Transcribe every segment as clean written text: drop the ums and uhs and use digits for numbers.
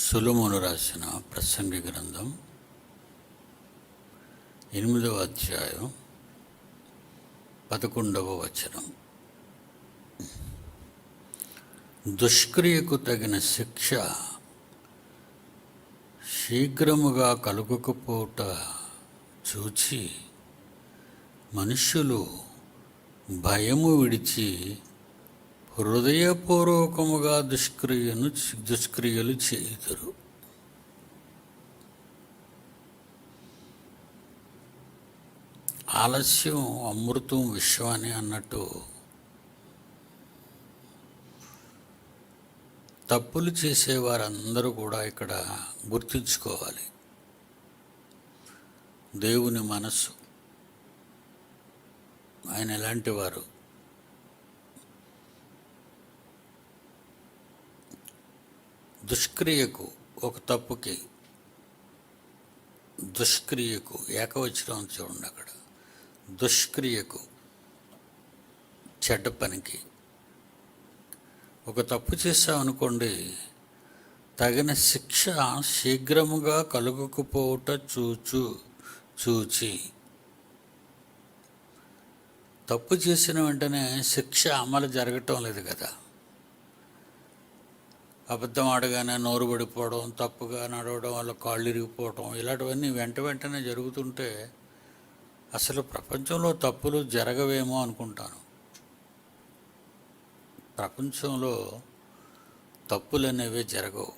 సొలొమోను రాసిన ప్రసంగి గ్రంథం 8వ అధ్యాయం 11వ వచనం. దుష్క్రియకు తగిన శిక్ష శీఘ్రముగా కలుగకపోవుట చూచి మనుష్యులు భయము విడిచి హృదయపూర్వకముగా దుష్క్రియలు చేయుదురు. ఆలస్యం అమృతం విషం అని అన్నట్టు తప్పులు చేసేవారందరూ కూడా ఇక్కడ గుర్తుంచుకోవాలి. దేవుని మనస్సు, ఆయన ఎలాంటి వారు? దుష్క్రియకు, ఒక తప్పుకి, దుష్క్రియకు ఏకవచనం చూడండి అక్కడ. దుష్క్రియకు, చెడ్డ పనికి ఒక తప్పు చేసామనుకోండి, తగిన శిక్ష శీఘ్రముగా కలుగకపోవుట చూచి. తప్పు చేసిన వెంటనే శిక్ష అమలు జరగటం లేదు కదా. అబద్ధం ఆడగానే నోరు పడిపోవడం, తప్పుగా నడవడం వల్ల కాళ్ళు ఇరిగిపోవడం, ఇలాంటివన్నీ వెంటనే జరుగుతుంటే అసలు ప్రపంచంలో తప్పులు జరగవేమో అనుకుంటాను. ప్రపంచంలో తప్పులు అనేవి జరగవు.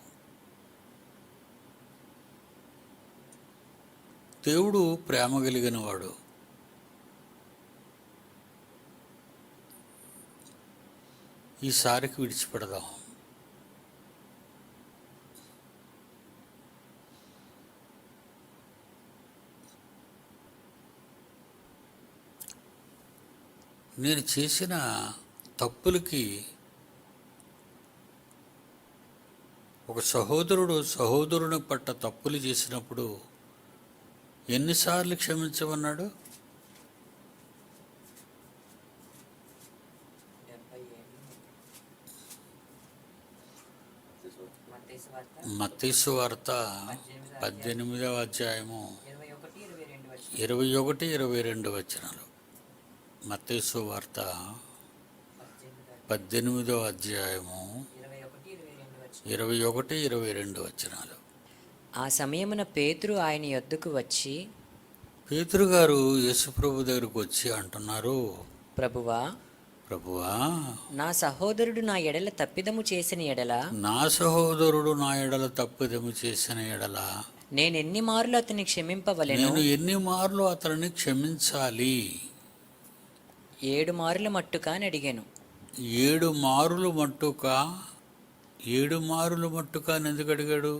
దేవుడు ప్రేమ కలిగిన వాడు. ఈసారికి విడిచిపెడదాం. నేను చేసిన తప్పులకి ఒక సహోదరుని పట్ల తప్పులు చేసినప్పుడు ఎన్నిసార్లు క్షమించమన్నాడు? 70. మత్తయి సువార్త 18వ అధ్యాయము 21-22 వచనాలు. మత్తయి సువార్త 18వ అధ్యాయము 21-22 వచనాలు. ఆ సమయమున పేతురు ఆయన యొద్దకు వచ్చి, పేతురు గారు యేసుప్రభు దగ్గరకు వచ్చి అంటున్నారు, ప్రభువా, నా సహోదరుడు నా ఎడల తప్పిదము చేసిన ఎడల నేను ఎన్ని మార్లు అతన్ని క్షమింపవలెను? నేను ఎన్ని మార్లు అతనిని క్షమించాలి? 7 మారుల మట్టుకా అని అడిగాను. 7 మారులు మట్టుకా? 7 మారులు మట్టుకా అని ఎందుకు అడిగాడు?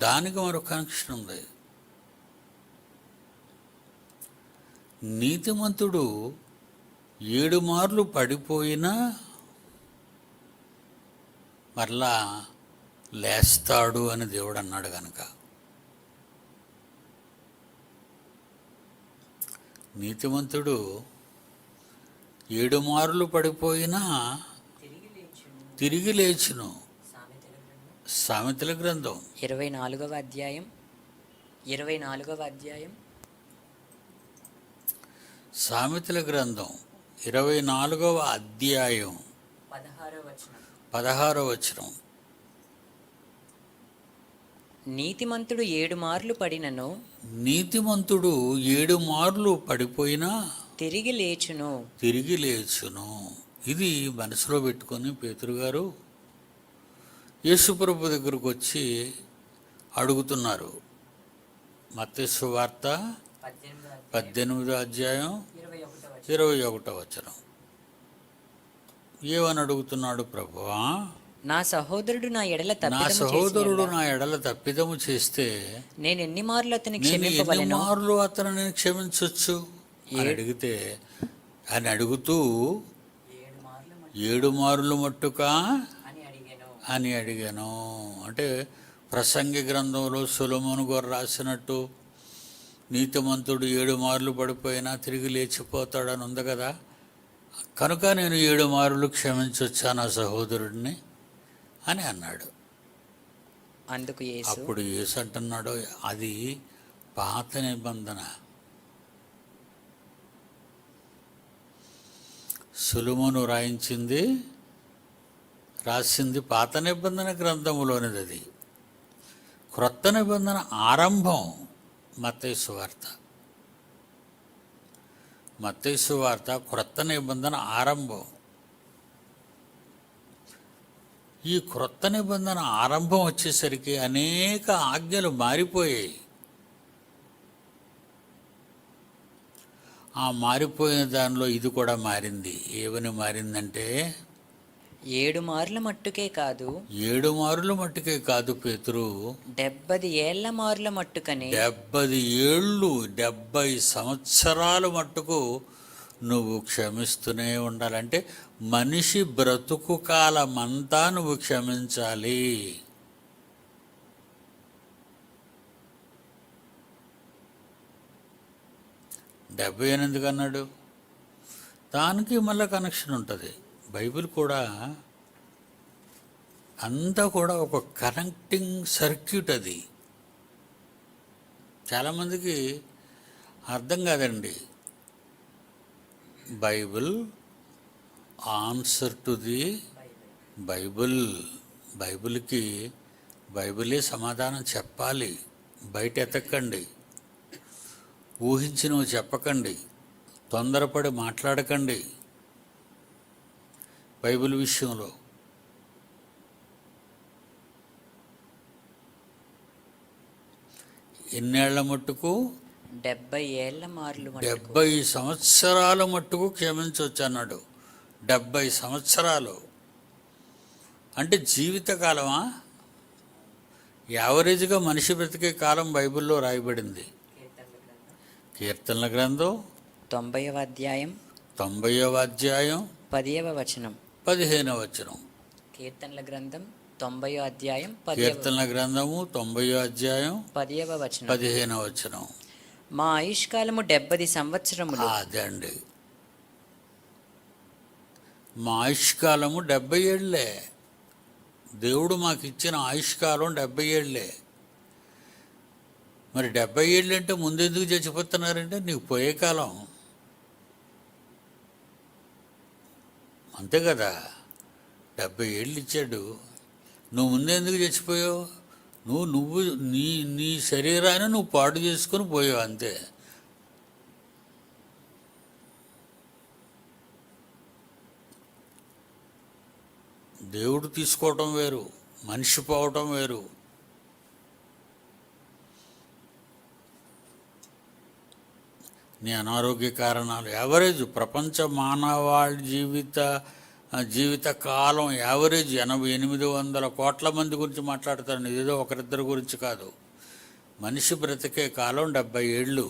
దానికి మరో కనెక్షన్ ఉంది. నీతిమంతుడు 7 మార్లు పడిపోయినా మరలా లేస్తాడు అని దేవుడు అన్నాడు కనుక, నీతిమంతుడు 7 మార్లు పడిపోయినా తిరిగి లేచును. సామెతల గ్రంథం 24వ అధ్యాయం సామెతల గ్రంథం 24వ అధ్యాయం 16వ వచనం. నీతిమంతుడు 7 మార్లు పడినను, నీతిమంతుడు 7 మార్లు పడిపోయినా తిరిగి లేచును. ఇది మనసులో పెట్టుకొని పేతురు గారు యేసుప్రభు దగ్గరకు వచ్చి అడుగుతున్నారు. మత్తయి సువార్త 18వ అధ్యాయం 21వ వచనం. ఏమని అడుగుతున్నాడు? ప్రభువా, నా సహోదరుడు నా ఎడల తప్పిదము చేస్తే నేను ఎన్ని మార్లు అతన్ని క్షమించవచ్చు అని అడుగుతూ 7 మార్లు మట్టుకా అని అడిగాను. అంటే ప్రసంగి గ్రంథంలో సొలొమోను గారు రాసినట్టు నీతిమంతుడు 7 మార్లు పడిపోయినా తిరిగి లేచిపోతాడని ఉంది కదా. కనుక నేను 7 మారులు క్షమించొచ్చా నా సహోదరుడిని అని అన్నాడు. అందుకు యేసు, అప్పుడు యేసు అంటున్నాడు, అది పాత నిబంధన. సొలొమోను రాసింది పాత నిబంధన గ్రంథములోనిది. అది క్రొత్త నిబంధన ఆరంభం మత్తయి సువార్త క్రొత్త నిబంధన ఆరంభం. ఈ క్రొత్త నిబంధన ఆరంభం వచ్చేసరికి అనేక ఆజ్ఞలు మారిపోయాయి. ఆ మారిపోయిన దానిలో ఇది కూడా మారింది. ఏమని మారిందంటే 7 మార్ల మట్టుకే కాదు, 7 మారుల మట్టుకే కాదు పేతురు, 70 ఏళ్ల మార్ల మట్టుకనే, 70 ఏళ్ళు, 70 సంవత్సరాల మట్టుకు నువ్వు క్షమిస్తూనే ఉండాలంటే మనిషి బ్రతుకు కాలమంతా నువ్వు క్షమించాలి. డెబ్బై ఎందుకు అన్నాడు? దానికి మళ్ళీ కనెక్షన్ ఉంటుంది. బైబిల్ కూడా అంతా కూడా ఒక కనెక్టింగ్ సర్క్యూట్. అది చాలామందికి అర్థం కాదండి. బైబిల్ ఆన్సర్ టు ది బైబిల్కి బైబిలే సమాధానం చెప్పాలి. బయట ఎతకండి, ఊహించి నువ్వు చెప్పకండి, తొందరపడి మాట్లాడకండి. బైబిల్ విషయంలో ఎన్నేళ్ల మట్టుకు? 70 ఏళ్ల మార్లు మట్టుకు. 70 సంవత్సరాల మట్టుకు క్షమించవచ్చు అన్నాడు. 70 సంవత్సరాలు అంటే జీవితకాలమా? యావరేజ్గా మనిషి బ్రతికే కాలం బైబిల్లో రాయబడింది. కీర్తనల గ్రంథం 90వ అధ్యాయం 90వ అధ్యాయం 10వ వచనం, 15వ వచనం. కీర్తనల గ్రంథం 90వ అధ్యాయం కీర్తనల గ్రంథము 90వ అధ్యాయం 10వ వచనం, 15వ వచనం. మా ఆయుష్కాలము 70 సంవత్సరములు. అదే అండి, మా ఆయుష్కాలము 70 ఏళ్లే. దేవుడు మాకు ఇచ్చిన ఆయుష్కాలం 70 ఏళ్లే. మరి 70 ఏళ్ళు అంటే ముందెందుకు చచ్చిపోతున్నారంటే నీకు పోయే కాలం అంతే కదా. 70 ఏళ్ళు ఇచ్చాడు, నువ్వు ముందెందుకు చచ్చిపోయావు? నువ్వు నీ శరీరాన్ని నువ్వు పాడు చేసుకొని పోయావు అంతే. దేవుడు తీసుకోవటం వేరు, మనిషి పోవటం వేరు. నీ అనారోగ్య కారణాలు యావరేజ్ ప్రపంచ మానవాళి జీవిత కాలం యావరేజ్ 800 కోట్ల మంది గురించి మాట్లాడతాను. ఏదో ఒకరిద్దరి గురించి కాదు. మనిషి బ్రతికే కాలం 70 ఏళ్ళు.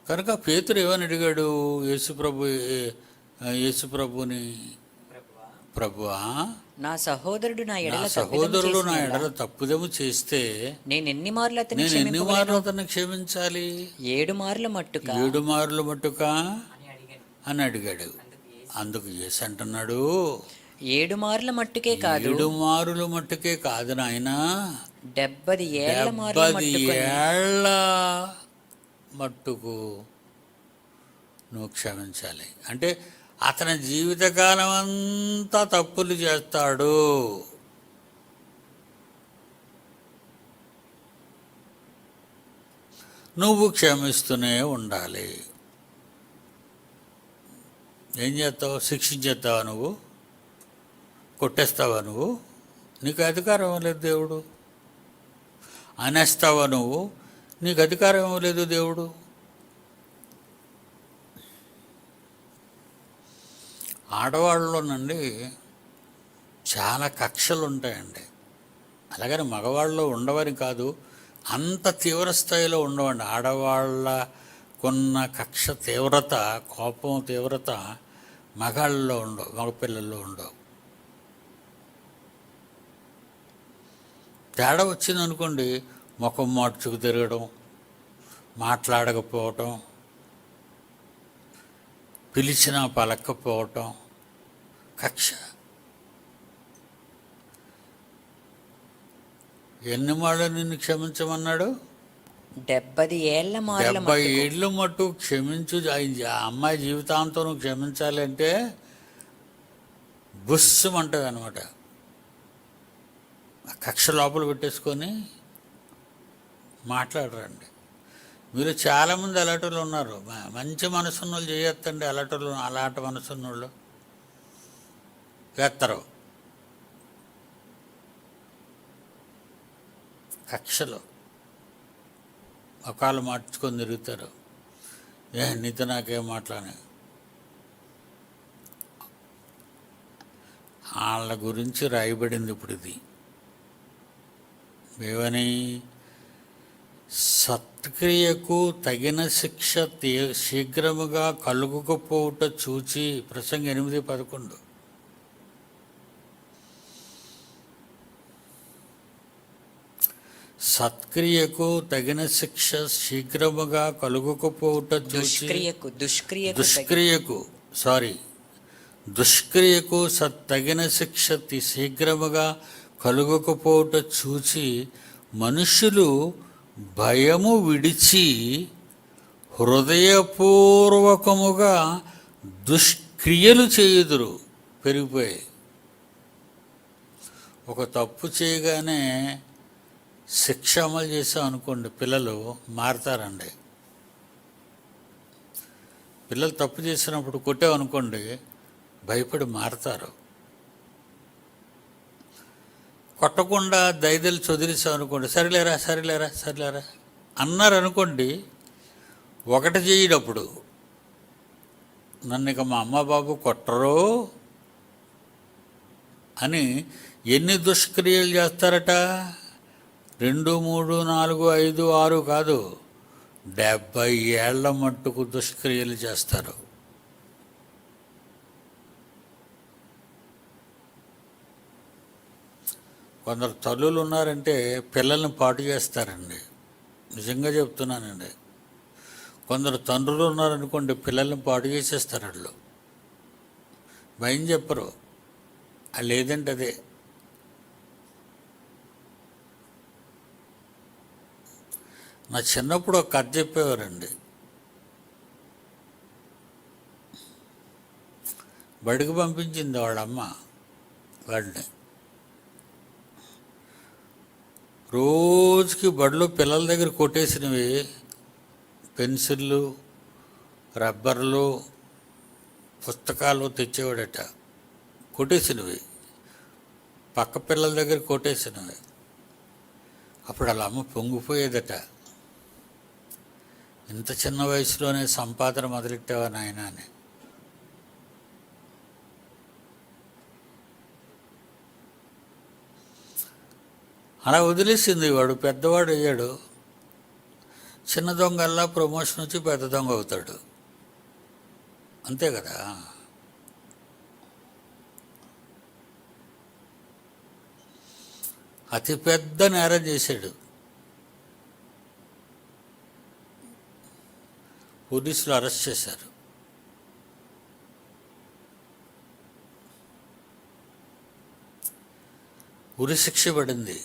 కనుక పేతురు ఏమని అడిగాడు యేసుప్రభుని, ప్రభువా, నా సహోదరుడు నా ఎడల తప్పుదము చేస్తే నేను ఎన్ని మార్లు అతన్ని క్షమించాలి? 7 మార్ల మట్టుకా? 7 మార్లు మట్టుకా అని అడిగాడు. అందుకు యేసు అంటున్నాడు, 7 మార్ల మట్టుకే కాదు, 7 మారుల మట్టుకే కాదు నాయనా, 70 ఏళ్ల 70 ఏళ్ల మట్టుకు నువ్వు క్షమించాలి. అంటే అతని జీవితకాలం అంతా తప్పులు చేస్తాడు. నువ్వు క్షమిస్తూనే ఉండాలి. ఏం చేస్తావు? శిక్షించేస్తావా? నువ్వు కొట్టేస్తావా? నువ్వు నీకు అధికారం ఇవ్వలేదు దేవుడు. అనేస్తావా? నువ్వు నీకు అధికారం ఇవ్వలేదు దేవుడు. ఆడవాళ్ళలోనండి చాలా కక్షలు ఉంటాయండి. అలాగని మగవాళ్ళలో ఉండవని కాదు, అంత తీవ్ర స్థాయిలో ఉండవండి. ఆడవాళ్ళకున్న కక్ష తీవ్రత, కోపం తీవ్రత మగాళ్ళలో ఉండవు, మగపిల్లల్లో ఉండవు. తేడా వచ్చిందనుకోండి, ముఖం మార్చుకు తిరగడం, మాట్లాడకపోవటం, పిలిచినా పలక్కపోవటం కక్ష. ఎన్ని మాటలు నిన్ను క్షమించమన్నాడు? 70 ఏళ్ల మార్ల 70 మట్టుకు. ఏళ్ళు మట్టు క్షమించు. ఆ అమ్మాయి జీవితాంతం నువ్వు క్షమించాలి అంటే బుస్సమంటుంది అనమాట. ఆ కక్ష లోపల పెట్టేసుకొని మాట్లాడరండి. మీరు చాలామంది అలాంటి ఉన్నారు. మంచి మనసున్న వాళ్ళు చేయొద్దండి. అలాంటి మనసున్న వాళ్ళు చేస్తారు. కక్షలు ఒకాలు మార్చుకొని తిరుగుతారు. నీతో నాకేం మాట్లాడే వాళ్ళ గురించి రాయబడింది. ఇప్పుడు ఇది ఏమని? సత్క్రియకు తగిన శిక్ష శీఘ్రముగా కలుగుకపోవుట చూచి. ప్రసంగి 8:11. సత్క్రియకు తగిన శిక్ష శీఘ్రముగా కలుగుకపోవుట చూచి. దుష్క్రియకు తగిన శిక్ష శీఘ్రముగా కలుగకపోవుట చూచి మనుష్యులు భయము విడిచి హృదయపూర్వకముగా దుష్క్రియలు చేయుదురు. పెరిగిపోయాయి. ఒక తప్పు చేయగానే శిక్ష అమలు చేసాం అనుకోండి, పిల్లలు మారతారండి. పిల్లలు తప్పు చేసినప్పుడు కొట్టామనుకోండి, భయపడి మారతారు. కొట్టకుండా దైదలు చదిలేసాం అనుకోండి, సరిలేరా సరిలేరా సరిలేరా అన్నారు అనుకోండి, ఒకటి చేయడప్పుడు నన్ను ఇక మా అమ్మ బాబు కొట్టరు అని ఎన్ని దుష్క్రియలు చేస్తారట? 2, 3, 4, 5, 6 కాదు, 70 ఏళ్ల మట్టుకు దుష్క్రియలు చేస్తారు. కొందరు తల్లులు ఉన్నారంటే పిల్లల్ని పాటు చేస్తారండి. నిజంగా చెప్తున్నానండి. కొందరు తండ్రులు ఉన్నారనుకోండి, పిల్లల్ని పాటు చేసేస్తారు. వాళ్ళు భయం చెప్పరు. లేదంటే అదే. నా చిన్నప్పుడు ఒక కథ చెప్పేవారండి. బడికి పంపించింది వాళ్ళమ్మ వాడిని. రోజుకి బడిలో పిల్లల దగ్గర కొట్టేసినవి పెన్సిళ్ళు, రబ్బర్లు, పుస్తకాలు తెచ్చేవాడట. కొట్టేసినవి పక్క పిల్లల దగ్గర కొట్టేసినవి. అప్పుడు వాళ్ళ అమ్మ పొంగిపోయేదట. ఇంత చిన్న వయసులోనే సంపాదన మొదలెట్టావా నాయన అని. అలా వదిలేసింది. వాడు పెద్దవాడు అయ్యాడు. చిన్న దొంగల్లా ప్రమోషన్ వచ్చి పెద్ద దొంగ అవుతాడు. అంతే కదా. అతిపెద్ద నేరం చేశాడు. పోలీసులు అరెస్ట్ చేశారు. ఉరిశిక్ష పడింది.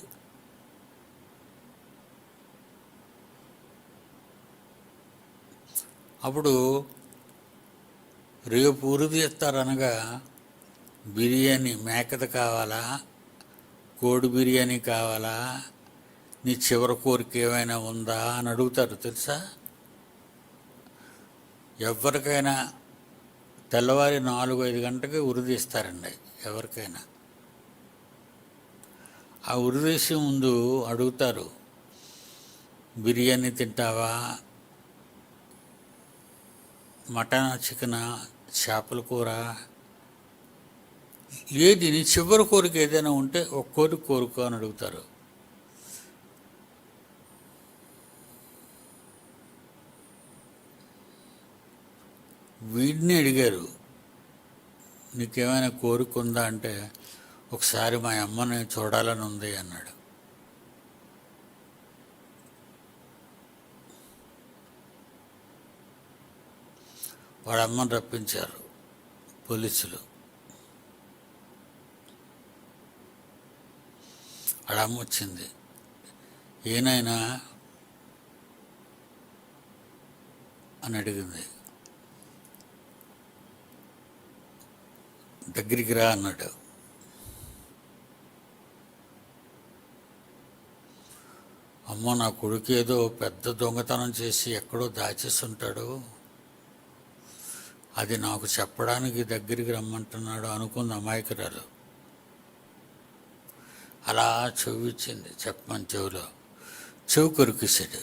అప్పుడు రేపు ఉరి తీస్తారనగా బిర్యానీ మేకది కావాలా, కోడి బిర్యానీ కావాలా, నీ చివరి కోరిక ఏమైనా ఉందా అని అడుగుతారు తెలుసా. ఎవరికైనా తెల్లవారి 4-5 గంటలకి ఉరి తీస్తారండి. ఎవరికైనా ఆ ఉరి తీసే ముందు అడుగుతారు, బిర్యానీ తింటావా, మటన్, చికెన్, చేపల కూర, ఏది నీ చివరి కోరిక ఏదైనా ఉంటే ఒక కోరిక కోరుకో అని అడుగుతారు. వీడిని అడిగారు, నీకేమైనా కోరిక ఉందా అంటే, ఒకసారి మా అమ్మని చూడాలని ఉంది అన్నాడు. వాడి అమ్మని రప్పించారు పోలీసులు. వాడి అమ్మ వచ్చింది, ఏనాయనా అని అడిగింది. దగ్గరికి రా అన్నాడు. అమ్మో, నా కొడుకు ఏదో పెద్ద దొంగతనం చేసి ఎక్కడో దాచేస్తుంటాడు, అది నాకు చెప్పడానికి దగ్గరికి రమ్మంటున్నాడు అనుకుంది అమాయకురాలు. అలా చెవి ఇచ్చింది, చెప్పమని చెవిలో. చెవి కొరికేశాడు.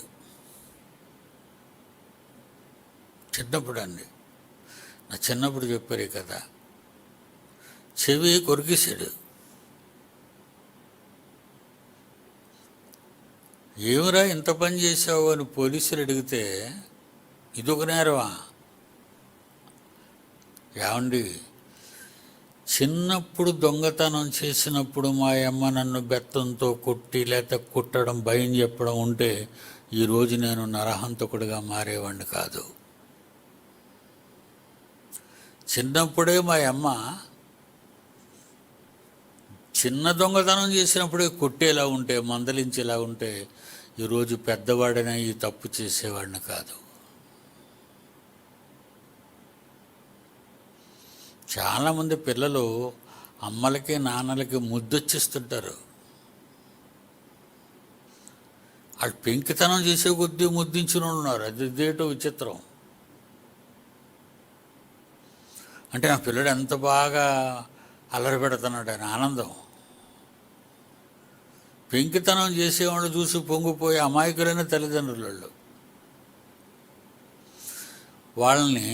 చిన్నప్పుడు అండి, నా చిన్నప్పుడు చెప్పారు కదా, చెవి కొరికేశాడు. ఏమిరా ఇంత పని చేసావు అని పోలీసులు అడిగితే, ఇదొక నేరమా? ఏమండి, చిన్నప్పుడు దొంగతనం చేసినప్పుడు మా అమ్మ నన్ను బెత్తంతో కొట్టి లేకపోతే కుట్టడం, భయం చెప్పడం ఉంటే ఈరోజు నేను నరహంతకుడిగా మారేవాడిని కాదు. చిన్నప్పుడే మా అమ్మ చిన్న దొంగతనం చేసినప్పుడే కొట్టేలా ఉంటే, మందలించేలా ఉంటే ఈరోజు పెద్దవాడిన ఈ తప్పు చేసేవాడిని కాదు. చాలామంది పిల్లలు అమ్మలకి నాన్నలకి ముద్దొచ్చిస్తుంటారు. వాళ్ళు పెంకితనం చేసే కొద్దీ ముద్దించిన ఉన్నారు. అది ఇదేటో విచిత్రం. అంటే నా పిల్లడు ఎంత బాగా అల్లరి పెడుతున్నాడు అని ఆనందం. పెంకితనం చేసేవాళ్ళు చూసి పొంగిపోయి అమాయకులైన తల్లిదండ్రులు వాళ్ళని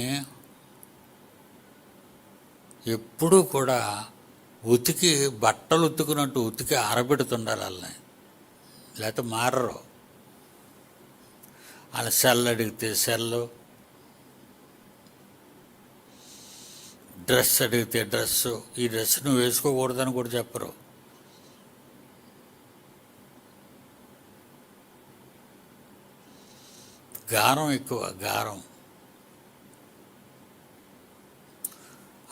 ఎప్పుడూ కూడా ఉతికి, బట్టలు ఉతుకున్నట్టు ఉతికి ఆరబెడుతుండాలి వాళ్ళని, లేకపోతే మారరు. వాళ్ళ సెల్ అడిగితే సెల్లు, డ్రెస్ అడిగితే డ్రెస్సు, ఈ డ్రెస్ నువ్వు వేసుకోకూడదని కూడా చెప్పరు. గారం ఎక్కువ, గారం.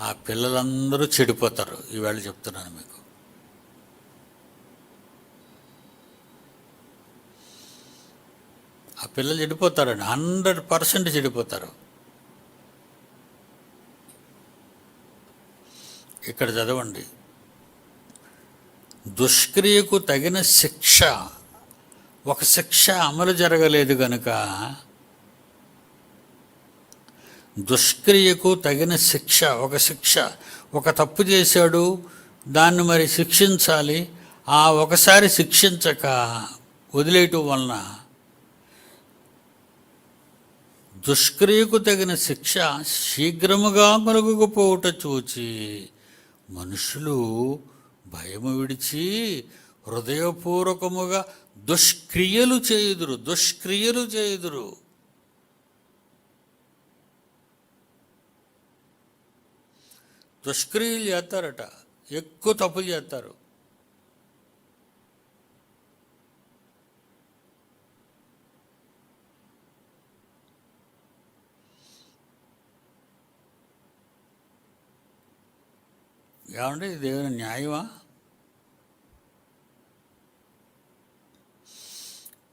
ఆ పిల్లలందరూ చెడిపోతారు. ఈవేళ చెప్తున్నాను మీకు. ఆ పిల్లలు చెడిపోతారండి, 100% చెడిపోతారు. ఇక్కడ చదవండి, దుష్క్రియకు తగిన శిక్ష, ఒక శిక్ష అమలు జరగలేదు కనుక, దుష్క్రియకు తగిన శిక్ష, ఒక శిక్ష, ఒక తప్పు చేశాడు, దాన్ని మరి శిక్షించాలి. ఆ ఒకసారి శిక్షించక వదిలేయటం వలన దుష్క్రియకు తగిన శిక్ష శీఘ్రముగా కలుగకపోవుట చూచి మనుషులు భయము విడిచి హృదయపూర్వకముగా దుష్క్రియలు చేయుదురు, దుష్క్రియలు చేయుదురు. దుష్క్రియలు చేస్తారట, ఎక్కువ తప్పులు చేస్తారు. ఏమంటే ఇది ఏమైనా న్యాయమా?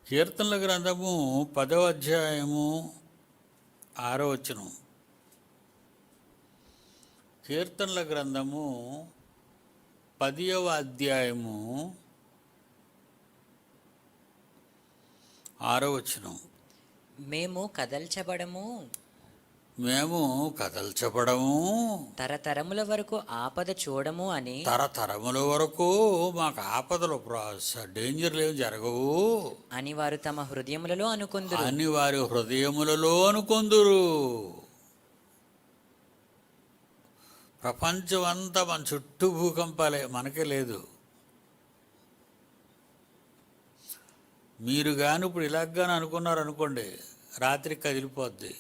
కీర్తనల గ్రంథము 10వ అధ్యాయము 6వ వచనం. కీర్తనల గ్రంథము 10వ అధ్యాయము 6వ వచనం. మేము కదల్చబడము, తరతరముల వరకు ఆపద చూడము అని, తరతరముల వరకు మాకు ఆపదలు, డేంజర్లు ఏమి జరగవు అని వారు తమ హృదయములలో అనుకొందురు, అని వారి హృదయములలో అనుకొందురు. ప్రపంచం అంతా మన చుట్టూ భూకంపాలే, మనకే లేదు. మీరు కానీ ఇప్పుడు ఇలాగానే అనుకున్నారు అనుకోండి, రాత్రికి కదిలిపోద్ది.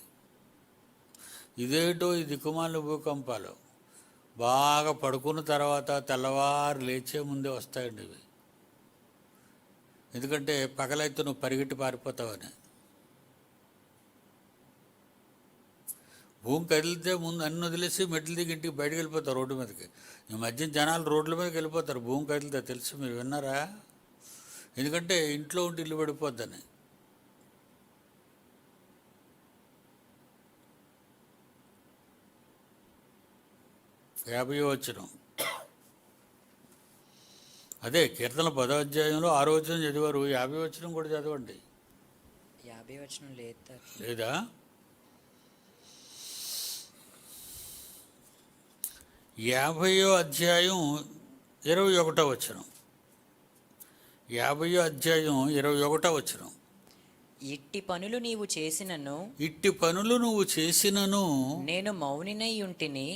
ఇదేటో ఈ దిక్కుమాలిన భూకంపాలు బాగా పడుకున్న తర్వాత తెల్లవారు లేచే ముందే వస్తాయండి ఇవి. ఎందుకంటే పగలైతే నువ్వు పరిగెట్టి పారిపోతావని. భూమి కదిలితే ముందు అన్ని వదిలేసి మెట్లు దిగి ఇంటికి బయటకు వెళ్ళిపోతారు రోడ్డు మీదకి. ఈ మధ్య జనాలు రోడ్ల మీదకి వెళ్ళిపోతారు భూమి కదిలితే, తెలుసు, మీరు విన్నారా? ఎందుకంటే ఇంట్లో ఉండి ఇల్లు పడిపోద్దని. యాభై వచనం, అదే కీర్తన 10వ అధ్యాయంలో 6వ వచనం చదివారు, 50వ వచనం కూడా చదవండి. 50 వచనం లేదు. లేదా? 50వ అధ్యాయం 21వ వచనం. 50వ అధ్యాయం 21వ వచనం. ఇట్టి పనులు నీవు చేసినను, ఇట్టి పనులు నువ్వు చేసినను, నేను మౌనినై ఉంటిని.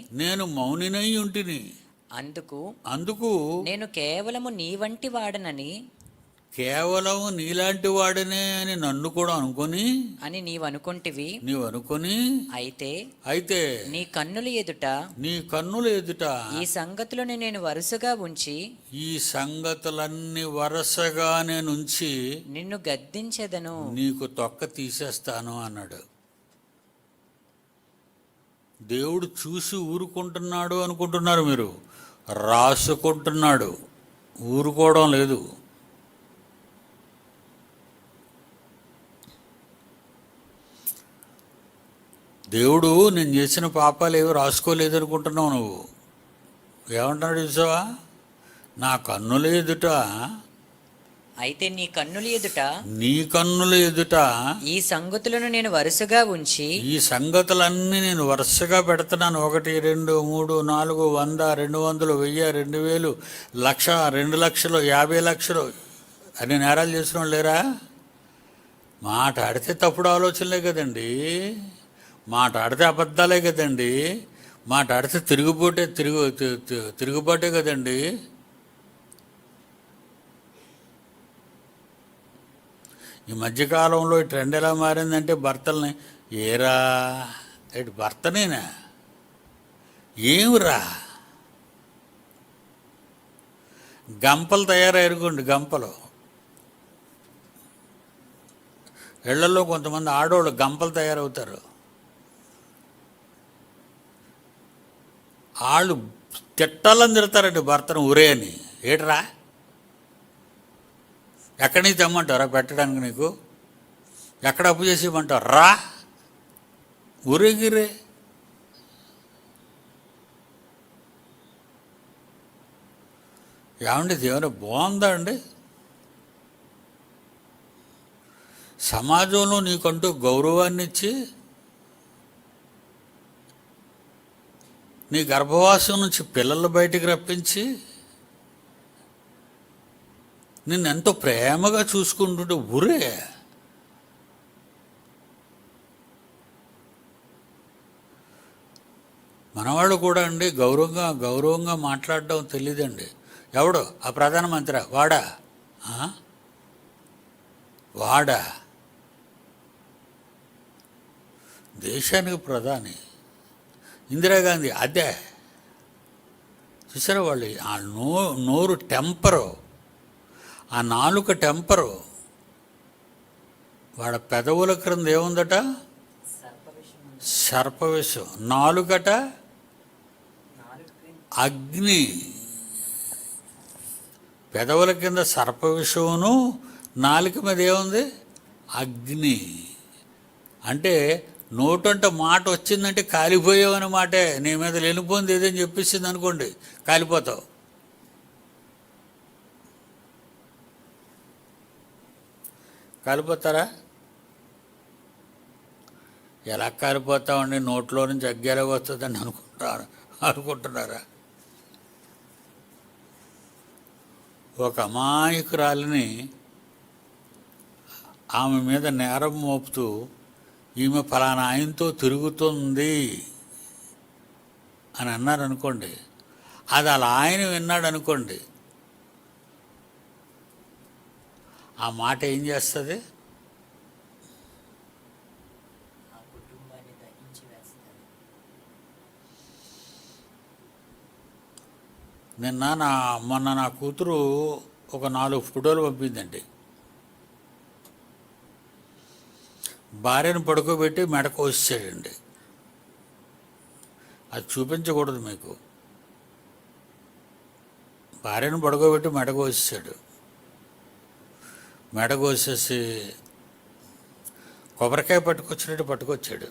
అందుకు నేను కేవలము నీ వంటి వాడనని, కేవలం నీలాంటి వాడనే అని నన్ను కూడా అనుకొని అని నీవు అనుకుంటివి. అయితే నీ కన్నుల ఎదుట ఈ సంగతులను నేను వరుసగా ఉంచి, ఈ సంగతులన్నీ వరుసగా నేనుంచి నిన్ను గద్దించెదను, నీకు తొక్క తీసేస్తాను అన్నాడు. దేవుడు చూసి ఊరుకుంటున్నాడు అనుకుంటున్నారు మీరు, రాసుకుంటున్నాడు, ఊరుకోవడం లేదు. దేవుడు నేను చేసిన పాపాలు ఏవి రాసుకోలేదు అనుకుంటున్నావు నువ్వు. ఏమంటున్నాడు చూసావా? నా కన్నుల ఎదుట, అయితే నీ కన్నుల ఎదుట ఈ సంగతులను నేను వరుసగా ఉంచి, ఈ సంగతులన్నీ నేను వరుసగా పెడుతున్నాను. 1, 2, 3, 4, 100, 200, 1000, 2000, 1,00,000, 2,00,000, 50 లక్షలు అని నేరాలు చేసిన వాళ్ళు లేరా? మాట ఆడితే తప్పుడు ఆలోచనలే కదండి, మాట ఆడితే అబద్ధాలే కదండి, మాట ఆడితే తిరుగుబాటే కదండి. ఈ మధ్యకాలంలో ఈ ట్రెండ్ ఎలా మారిందంటే భర్తల్ని, ఏరా ఏంటి భర్తనేనా, ఏమిరా, గంపలు తయారయ్యారుకోండి. గంపలు ఇళ్లలో కొంతమంది ఆడవాళ్ళు గంపలు తయారవుతారు. వాళ్ళు తిట్టాలని తిడతారండి భర్తను, ఉరే అని. ఏట్రా, ఎక్కడి నుంచి తెమ్మంటారా పెట్టడానికి నీకు, ఎక్కడ అప్పు చేసి ఇవ్వమంటారు, రా ఊరేగిరే. ఏమండి దేవుని బాగుందా అండి? సమాజంలో నీకంటూ గౌరవాన్ని ఇచ్చి నీ గర్భవాసం నుంచి పిల్లలు బయటికి రప్పించి నిన్నెంతో ప్రేమగా చూసుకుంటుంటే ఊరే. మనవాళ్ళు కూడా అండి గౌరవంగా మాట్లాడడం తెలియదండి. ఎవడు ఆ ప్రధానమంత్రి, వాడా దేశానికి ప్రధాని ఇందిరాగాంధీ, అదే చూసారా? వాళ్ళు ఆ నోరు టెంపరు, ఆ నాలుక టెంపరు, వాడ పెదవుల క్రింద ఏముందట? సర్పవిషం. నాలుకట అగ్ని. పెదవుల కింద సర్పవిషమును, నాలుక మీద ఏముంది? అగ్ని. అంటే నోటంట మాట వచ్చిందంటే కాలిపోయావని మాటే. నీ మీద లేనిపోయింది ఏదని చెప్పేసింది అనుకోండి, కాలిపోతావు. కాలిపోతారా? ఎలా కాలిపోతామండి? నోట్లో నుంచి అగ్గేలా వస్తుందని అనుకుంటున్నారా? ఒక అమాయకురాలిని ఆమె మీద నేరం మోపుతూ, ఈమె ఫలానా ఆయనతో తిరుగుతుంది అని అన్నారనుకోండి, అది అలా ఆయన విన్నాడు అనుకోండి, ఆ మాట ఏం చేస్తుంది? మొన్న నా కూతురు ఒక 4 ఫోటోలు పంపిందండి. భార్యను పడుకోబెట్టి మెడ కోసాడండి. అది చూపించకూడదు మీకు. భార్యను పడుకోబెట్టి మెడకోసాడు. మెడకోసేసి కొబ్బరికాయ పట్టుకొచ్చినట్టు పట్టుకొచ్చాడు.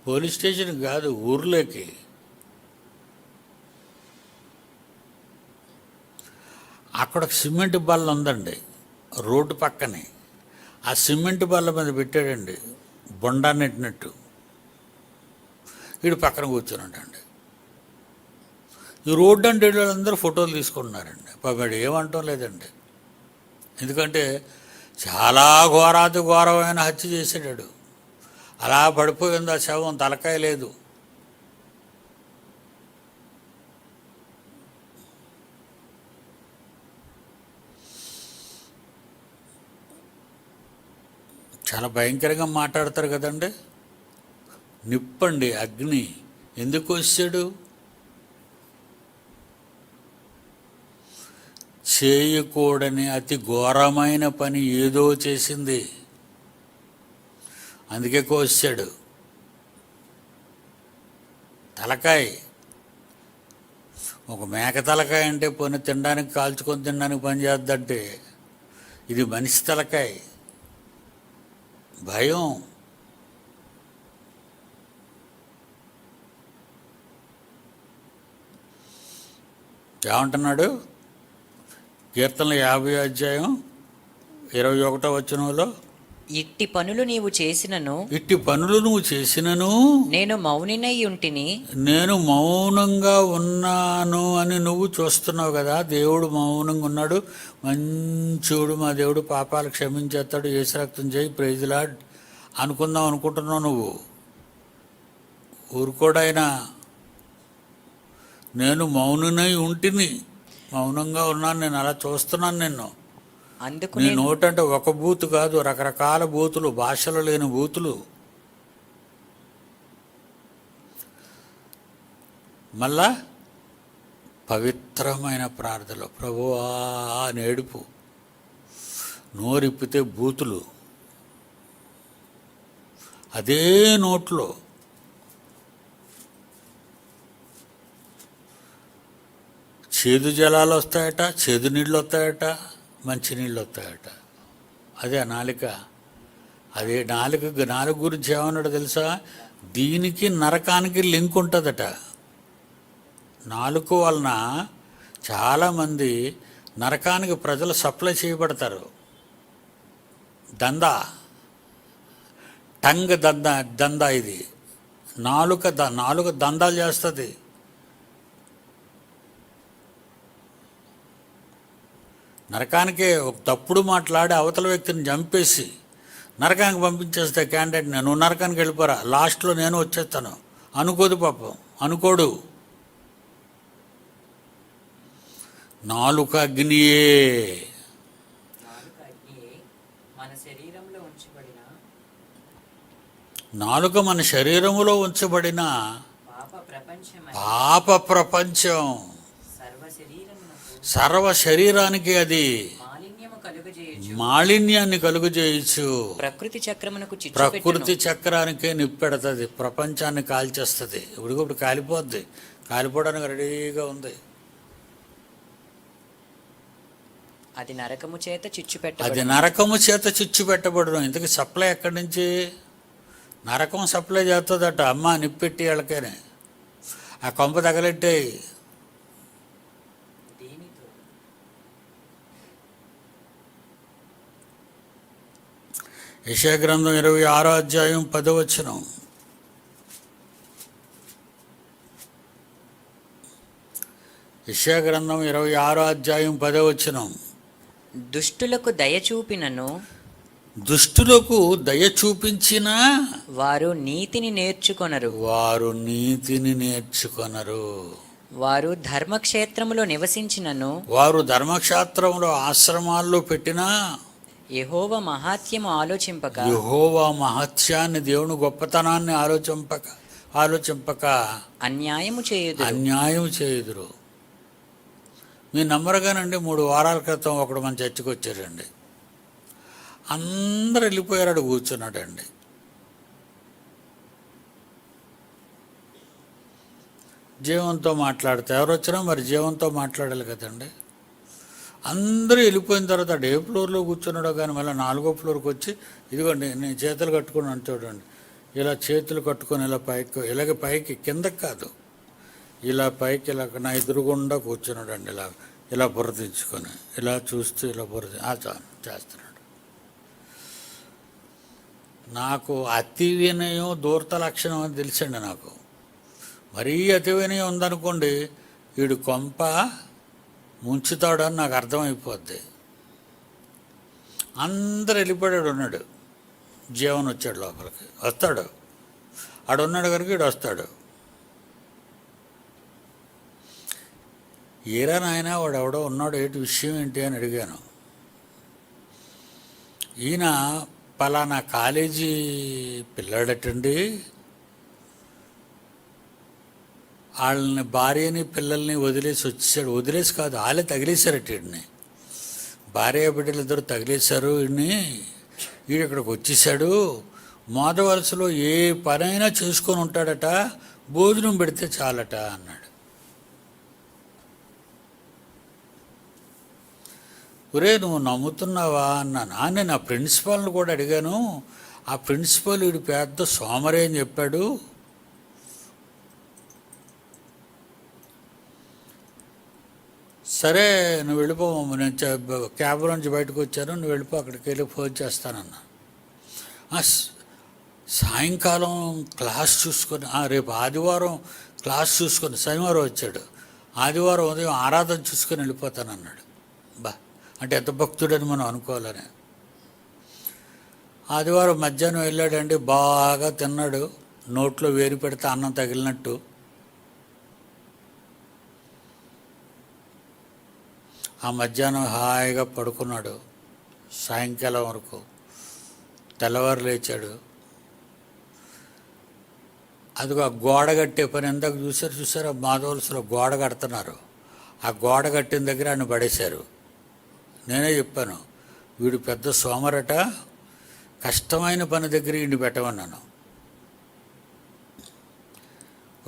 పోలీస్ స్టేషన్ కాదు, ఊర్లోకి. అక్కడ సిమెంట్ బల్ల ఉందండి రోడ్డు పక్కనే. ఆ సిమెంట్ బల్ల మీద పెట్టాడండి బొండా నెట్టినట్టు. వీడు పక్కన కూర్చున్నాడండి. ఈ రోడ్డు అంటే వాళ్ళందరూ ఫోటోలు తీసుకుంటున్నారండి. పాపడు ఏమంటాం లేదండి. ఎందుకంటే చాలా ఘోరాతి ఘోరమైన హత్య చేసాడు. అలా పడిపోయింది ఆ శవం, తలకాయ లేదు. చాలా భయంకరంగా మాట్లాడతారు కదండి. నిప్పండి, అగ్ని. ఎందుకు వచ్చాడు? చేయకూడని అతి ఘోరమైన పని ఏదో చేసింది, అందుకే కోసాడు. తలకాయ, ఒక మేక తలకాయ అంటే పోనీ తినడానికి, కాల్చుకొని తినడానికి పని చేద్దంటే, ఇది మనిషి తలకాయ. భయం. ఏమంటున్నాడు? కీర్తనలు 50 అధ్యాయం 21 ఇట్టి పనులు నీవు చేసినను, ఇట్టి పనులు నువ్వు చేసినను నేను మౌనినై ఉంటిని. నేను మౌనంగా ఉన్నాను అని నువ్వు చూస్తున్నావు కదా. దేవుడు మౌనంగా ఉన్నాడు, మంచోడు మా దేవుడు, పాపాలు క్షమించేస్తాడు, యేసు రక్తం చేయి, ప్రైజ్ లార్డ్ అనుకుందాం అనుకుంటున్నావు నువ్వు. ఊరుకోడైనా నేను మౌనునై ఉంటిని, మౌనంగా ఉన్నాను, నేను అలా చూస్తున్నాను నిన్ను. అందుకు నీ నోటంటే ఒక బూతు కాదు, రకరకాల బూతులు, భాషలు లేని బూతులు. మళ్ళా పవిత్రమైన ప్రార్థనలో ప్రభువా అని ఏడుపు, నోరిప్పితే బూతులు, అదే నోట్లో. చేదు జలాలు వస్తాయట, చేదు నీళ్ళు వస్తాయట, మంచి నీళ్ళు వస్తాయట. అదే నాలిక. అదే నాలుగు గురించి ఏమన్నాడు తెలుసా? దీనికి నరకానికి లింక్ ఉంటుందట. నాలుక వలన చాలామంది నరకానికి ప్రజలు సప్లై చేయబడతారు. దందా, టంగ్ దందా ఇది. నాలుక దందాలు చేస్తుంది. నరకానికే ఒక తప్పుడు మాట్లాడి అవతల వ్యక్తిని చంపేసి నరకానికి పంపించేస్తే క్యాండిడేట్, నువ్వు నరకానికి వెళ్ళిపోరా, లాస్ట్లో నేను వచ్చేస్తాను అనుకోదు. పాపం అనుకోడు. నాలుక అగ్నియే. నాలుక మన శరీరములో ఉంచబడిన పాప ప్రపంచం. సర్వ శరీరానికి అది మాలిన్యాన్ని కలుగజేయచ్చు. ప్రకృతి చక్రానికే నిప్పెడుతుంది, ప్రపంచాన్ని కాల్చేస్తుంది. ఇప్పుడు కాలిపోద్ది, కాలిపోవడానికి రెడీగా ఉంది. అది నరకము చేత చిచ్చు పెట్టబడడం. ఇంతకీ సప్లై ఎక్కడి నుంచి? నరకం సప్లై చేస్తుందట. అమ్మ నిప్పెట్టి వాళ్ళకేనే ఆ కొంప తగలెట్టాయి. యెషయా గ్రంథం 26 అధ్యాయం 10 యెషయా గ్రంథం 26 అధ్యాయం 10 దుష్టులకు దయ చూపినను, దుష్టులకు దయ చూపించినా వారు నీతిని నేర్చుకొనరు. వారు ధర్మక్షేత్రములో నివసించినను, వారు ధర్మక్షేత్రంలో ఆశ్రమాల్లో పెట్టినా యెహోవా మహాత్యము ఆలోచింపక, యెహోవా మహత్యాన్ని, దేవుని గొప్పతనాన్ని ఆలోచింపక అన్యాయము చేయుదురు. మీరు నమ్మరుగానండి, 3 వారాల క్రితం ఒకడు మన చర్చికి వచ్చారండి. అందరు వెళ్ళిపోయాడు, కూర్చున్నాడండి. జీవంతో మాట్లాడితే ఎవరు వచ్చినా మరి జీవంతో మాట్లాడాలి కదండి. అందరూ వెళ్ళిపోయిన తర్వాత ఏ ఫ్లోర్లో కూర్చున్నాడో కానీ మళ్ళీ 4వ ఫ్లోర్కి వచ్చి, ఇదిగోండి నేను చేతులు కట్టుకున్నాను చూడండి, ఇలా చేతులు కట్టుకొని ఇలా పైకి, ఇలాగ పైకి, కిందకి కాదు, ఇలా పైకి, ఇలా నా ఎదురుగుండా కూర్చున్నాడు అండి. ఇలా ఇలా బురదించుకొని ఇలా చూస్తూ ఇలా చేస్తున్నాడు. నాకు అతి వినయం దూరత లక్షణం అని తెలుసండి. నాకు మరీ అతి వినయం ఉందనుకోండి, వీడు కొంప ముంచుతాడని నాకు అర్థమైపోద్ది. అందరు వెళ్ళిపోయాడు, ఉన్నాడు, జీవన్ వచ్చాడు లోపలికి, వస్తాడు, ఆడున్నాడు కనుక వీడు వస్తాడు. ఏరా నాయన వాడు ఎవడో ఉన్నాడు, ఏంటి విషయం ఏంటి అని అడిగాను. ఈయన పలానా కాలేజీ పిల్లాడటండి, వాళ్ళని భార్యని పిల్లల్ని వదిలేసి వచ్చేసాడు. వదిలేసి కాదు, వాళ్ళే తగిలేశారట వీడిని. భార్య బిడ్డలు ఇద్దరు తగిలేశారు వీడిని. వీడు ఇక్కడికి వచ్చేసాడు, మోదవలసలో ఏ పనైనా చేసుకొని ఉంటాడట, భోజనం పెడితే చాలట అన్నాడు. ఒరే నువ్వు నమ్ముతున్నావా అన్నాను. నేను ఆ ప్రిన్సిపాల్ని కూడా అడిగాను. ఆ ప్రిన్సిపాల్ వీడు పెద్ద సోమరే అని చెప్పాడు. సరే నువ్వు వెళ్ళిపో, నేను క్యాబ్ నుంచి బయటకు వచ్చాను, నువ్వు వెళ్ళిపో, అక్కడికి వెళ్ళి ఫోన్ చేస్తానన్నా. సాయంకాలం క్లాస్ చూసుకొని, రేపు ఆదివారం క్లాస్ చూసుకొని, శనివారం వచ్చాడు, ఆదివారం ఉదయం ఆరాధన చూసుకొని వెళ్ళిపోతానన్నాడు. అంటే ఎంత భక్తుడని మనం అనుకోవాలని. ఆదివారం మధ్యాహ్నం వెళ్ళాడండి, బాగా తిన్నాడు, నోట్లో వేరు పెడితే అన్నం తగిలినట్టు. ఆ మధ్యాహ్నం హాయిగా పడుకున్నాడు సాయంకాలం వరకు. తెల్లవారు లేచాడు. అదిగో ఆ గోడ కట్టే పని ఎందాక చూసారు, మాధవలసలో గోడ కడుతున్నారు. ఆ గోడ కట్టిన దగ్గర ఆయన పడేశారు. నేనే చెప్పాను, వీడు పెద్ద సోమరట, కష్టమైన పని దగ్గర ఇండి పెట్టమన్నాను.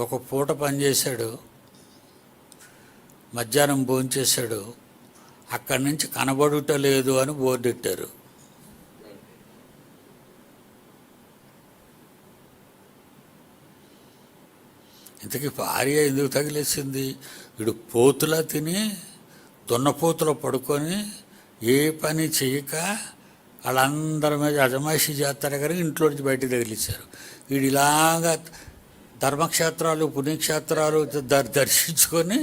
ఒక పూట పనిచేశాడు, మధ్యాహ్నం భోంచేశాడు. అక్కడి నుంచి కనబడుట లేదు అని బోర్డు పెట్టారు. ఇంతకీ భార్య ఎందుకు తగిలేసింది? వీడు పోతులా తిని దున్నపోతులో పడుకొని ఏ పని చేయక వాళ్ళందరి మీద అజమాయిషీ చేస్తారు కానీ ఇంట్లో నుంచి బయటకు తగిలించారు. వీడు ఇలాగా ధర్మక్షేత్రాలు పుణ్యక్షేత్రాలు దర్శించుకొని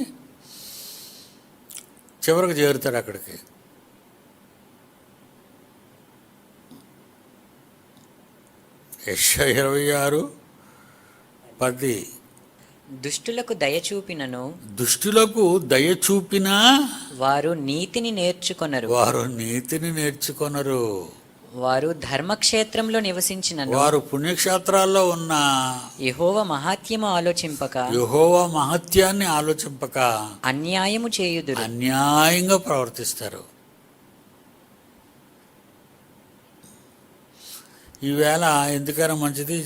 చివరికి చేరుతాడు అక్కడికి. యెషయా 26:10 దుష్టులకు దయ చూపినను, దుష్టులకు దయ చూపినా వారు నీతిని నేర్చుకొనరు. వారు ధర్మక్షేత్రంలో నివసించినను, వారు పుణ్యక్షేత్రాల్లో ఉన్న యెహోవా మహాత్యము ఆలోచింపక, యెహోవా మహత్యాన్ని ఆలోచింపక అన్యాయము చేయుదురు. అన్యాయంగా ప్రవర్తిస్తారు. ఈవేళ ఎందుకైనా మంచిది,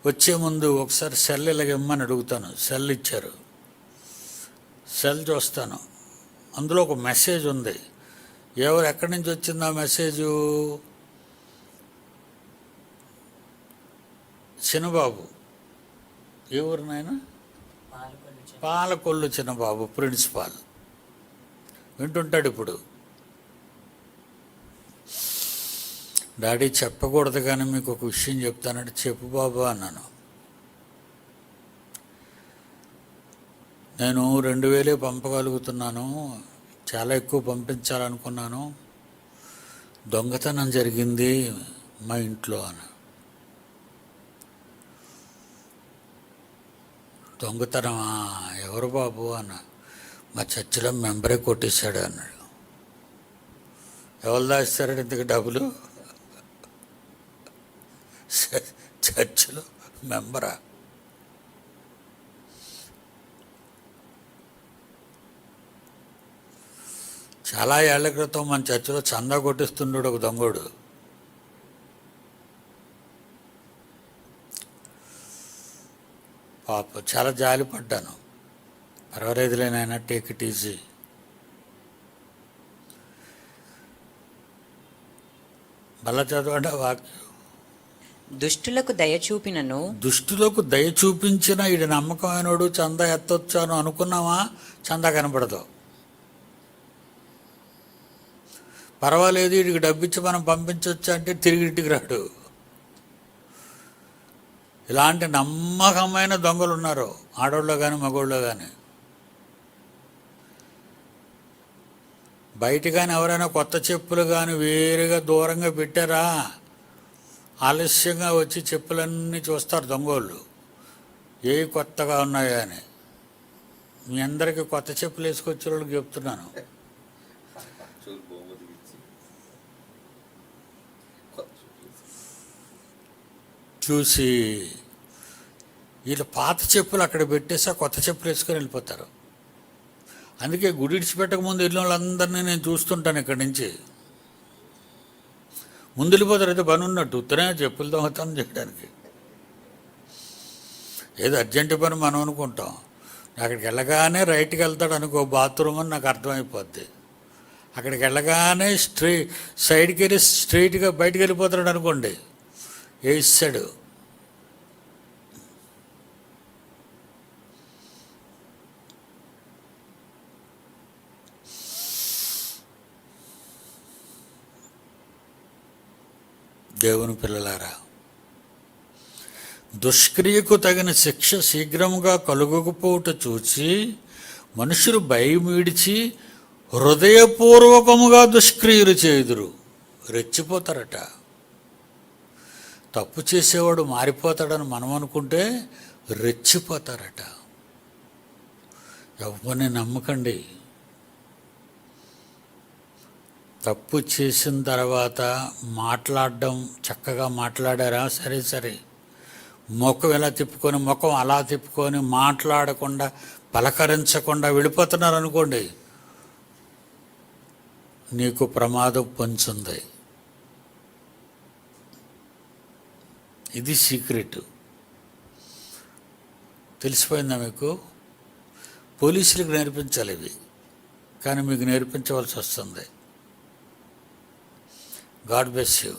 వచ్చే ముందు ఒకసారి సెల్ ఇలాగ ఇమ్మని అడుగుతాను. సెల్ ఇచ్చారు, సెల్ చూస్తాను, అందులో ఒక మెసేజ్ ఉంది. ఎవరు ఎక్కడి నుంచి వచ్చింది ఆ మెసేజు? చిన్నబాబు, ఏ ఊరినైనా, పాలకొల్లు చిన్నబాబు ప్రిన్సిపాల్ వింటుంటాడు ఇప్పుడు. డాడీ చెప్పకూడదు కానీ మీకు ఒక విషయం చెప్తానంటే, చెప్పు బాబు అన్నాను. నేను 2000 పంపగలుగుతున్నాను, చాలా ఎక్కువ పంపించాలనుకున్నాను, దొంగతనం జరిగింది మా ఇంట్లో అని. దొంగతనమా? ఎవరు బాబు అన్న. మా చర్చిలో మెంబరే కొట్టేశాడు అన్నాడు. ఎవరు దాస్తారంటే ఇంతకు డబ్బులు? చర్చిలో మెంబరా? చాలా ఏళ్ల క్రితం మన చర్చిలో చందా కొట్టిస్తున్నాడు ఒక దొంగోడు. పాప చాలా జాలిపడ్డాను. పర్వాలేదులే నాయన, టేక్ ఇట్ ఈజీ. మళ్ళా చదవండి ఆ వాక్యం. దుష్టులకు దయ చూపినను, దుష్టులకు దయ చూపించిన ఈడు నమ్మకమైనడు, చందా ఎత్తొచ్చాను అనుకున్నావా, చందా కనపడదు. పర్వాలేదు వీడికి డబ్బిచ్చి మనం పంపించవచ్చు అంటే తిరిగి ఇంటికి రాడు. ఇలాంటి నమ్మకమైన దొంగలు ఉన్నారు, ఆడోళ్ళు కానీ మగోళ్ళు కానీ. బయట కానీ ఎవరైనా కొత్త చెప్పులు కానీ వేరుగా దూరంగా పెట్టారా, ఆలస్యంగా వచ్చి చెప్పులన్నీ చూస్తారు దొంగోళ్ళు, ఏ కొత్తగా ఉన్నాయో అని. మీ అందరికీ కొత్త చెప్పులు వేసుకొచ్చే వాళ్ళకి చెప్తున్నాను. చూసి వీళ్ళు పాత చెప్పులు అక్కడ పెట్టేసి ఆ కొత్త చెప్పులు వేసుకొని వెళ్ళిపోతారు. అందుకే గుడి ఇడిచిపెట్టక ముందు వెళ్ళిన వాళ్ళందరినీ నేను చూస్తుంటాను ఇక్కడి నుంచి. ముందు వెళ్ళిపోతారు, అయితే పని ఉన్నట్టు ఉత్తరే చెప్పులు దొంగతనం చేయడానికి. ఏదో అర్జెంటు పని మనం అనుకుంటాం, అక్కడికి వెళ్ళగానే రైట్కి వెళ్తాడు అనుకో బాత్రూమ్ అని నాకు అర్థమైపోద్ది. అక్కడికి వెళ్ళగానే సైడ్కి వెళ్ళి స్ట్రైట్గా బయటికి వెళ్ళిపోతాడు అనుకోండి, వేసాడు. దేవుని పిల్లలారా, దుష్క్రియకు తగిన శిక్ష శీఘ్రముగా కలుగకపోవుట చూచి మనుషులు భయం విడిచి హృదయపూర్వకముగా దుష్క్రియలు చేయుదురు. రెచ్చిపోతారట. తప్పు చేసేవాడు మారిపోతాడని మనం అనుకుంటే రెచ్చిపోతారట. ఎవరిని నమ్మకండి. తప్పు చేసిన తర్వాత మాట్లాడడం, చక్కగా మాట్లాడారా, సరే సరే, ముఖం ఇలా తిప్పుకొని ముఖం అలా తిప్పుకొని మాట్లాడకుండా పలకరించకుండా వెళ్ళిపోతున్నారు అనుకోండి, నీకు ప్రమాదం పొంచుంది. ఇది సీక్రెట్. తెలిసిపోయిందా మీకు? పోలీసులకు నేర్పించాలి ఇవి, కానీ మీకు నేర్పించవలసి వస్తుంది. God bless you.